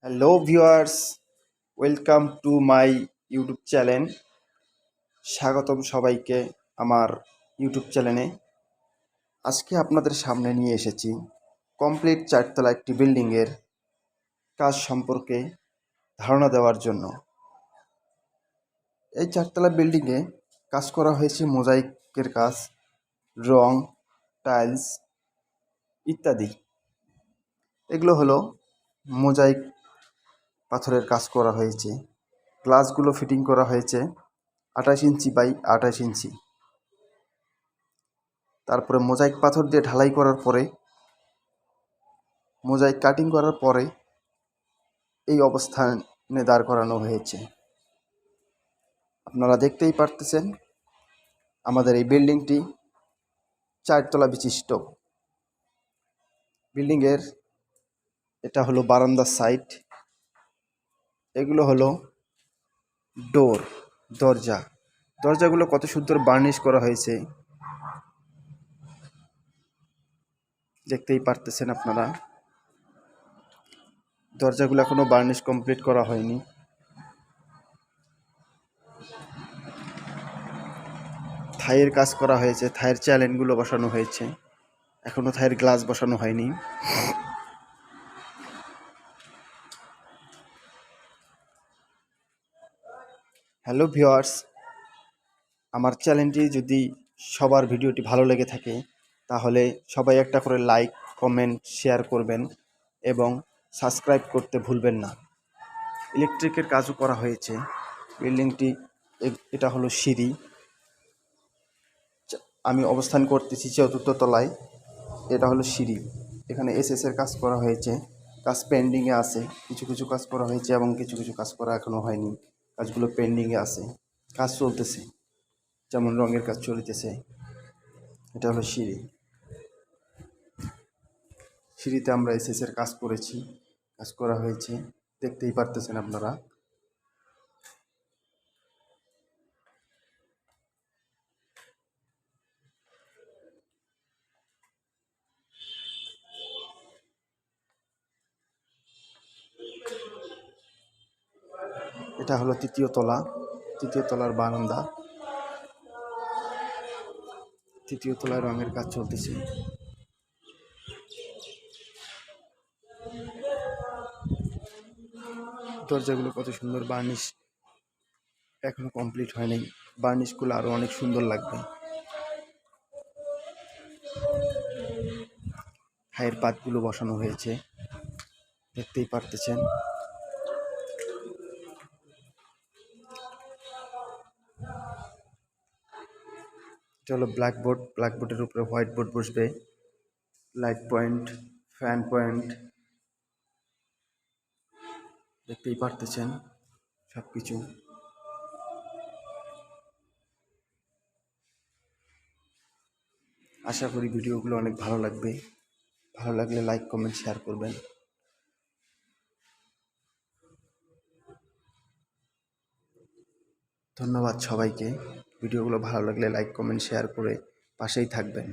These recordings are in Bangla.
Hello viewers, welcome to my YouTube channel. স্বাগতম সবাইকে আমার ইউটিউব চ্যানেলে। আজকে আপনাদের সামনে নিয়ে এসেছি কমপ্লিট চারতলা একটি বিল্ডিংয়ের কাজ সম্পর্কে ধারণা দেওয়ার জন্য। এই চারতলা বিল্ডিংয়ে কাজ করা হয়েছে মোজাইকের কাজ, রং, টাইলস ইত্যাদি। এগুলো হলো মোজাইক পাথরের কাজ করা হয়েছে। গ্লাসগুলো ফিটিং করা হয়েছে 28 ইঞ্চি বাই 28 ইঞ্চি। তারপরে মোজাইক পাথর দিয়ে ঢালাই করার পরে, মোজাইক কাটিং করার পরে এই অবস্থানে দাঁড় করানো হয়েছে। আপনারা দেখতেই পারতেছেন আমাদের এই বিল্ডিংটি চারতলা বিশিষ্ট। বিল্ডিংয়ের এটা হলো বারান্দার সাইড, এগুলো হলো দরজাগুলো কত সুন্দর বার্নিশ করা হয়েছে দেখতেই পারতেছেন আপনারা। দরজাগুলো এখনো বার্নিশ কমপ্লিট করা হয়নি। থাইয়ের কাজ করা হয়েছে, থাইয়ের চ্যানেলগুলো বসানো হয়েছে, এখনো থাইয়ের গ্লাস বসানো হয়নি। হ্যালো ভিউয়ার্স, আমার চ্যানেলটি যদি সবার ভিডিওটি ভালো লেগে থাকে তাহলে সবাই একটা করে লাইক, কমেন্ট, শেয়ার করবেন এবং সাবস্ক্রাইব করতে ভুলবেন না। ইলেকট্রিকের কাজও করা হয়েছে। বিল্ডিংটি এটা হলো সিঁড়ি। আমি অবস্থান করতেছি ৪র্থ তলায়। এটা হলো সিঁড়ি। এখানে এসএসের কাজ করা হয়েছে, কাজ পেন্ডিংয়ে আছে। কিছু কিছু কাজ করা হয়েছে এবং কিছু কিছু কাজ করা এখনও হয়নি। কাজগুলো পেন্ডিংয়ে আছে, কাজ চলতেছে, যেমন রঙের কাজ চলতেছে। এটা হলো সিঁড়ি। সিঁড়িতে আমরা এসএসের কাজ করেছি, কাজ করা হয়েছে, দেখতেই পারতেছেন আপনারা। এটা হলো ৩য় তলা, ৩য় তলার বারান্দা। ৩য় তলায় রঙের কাজ চলতেছে। দরজাগুলো কত সুন্দর বার্নিশ এখনো কমপ্লিট হয়নি। বার্নিশগুলো আরো অনেক সুন্দর লাগবে। হাইয়ের পাতগুলো বসানো হয়েছে, দেখতেই পারতেছেন। এটা হলো ব্ল্যাকবোর্ড, ব্ল্যাকবোর্ডের উপরে হোয়াইট বোর্ড বসবে। লাইট পয়েন্ট, ফ্যান পয়েন্ট, দেখতেই পারতেছেন সব কিছু। আশা করি ভিডিওগুলো অনেক ভালো লাগবে। ভালো লাগলে লাইক, কমেন্ট, শেয়ার করবেন। ধন্যবাদ সবাইকে। ভিডিওগুলো ভালো লাগলে লাইক, কমেন্ট, শেয়ার করে পাশেই থাকবেন।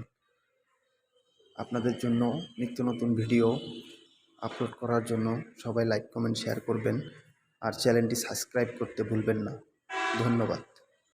আপনাদের জন্য নিত্য নতুন ভিডিও আপলোড করার জন্য সবাই লাইক, কমেন্ট, শেয়ার করবেন আর চ্যানেলটি সাবস্ক্রাইব করতে ভুলবেন না। ধন্যবাদ।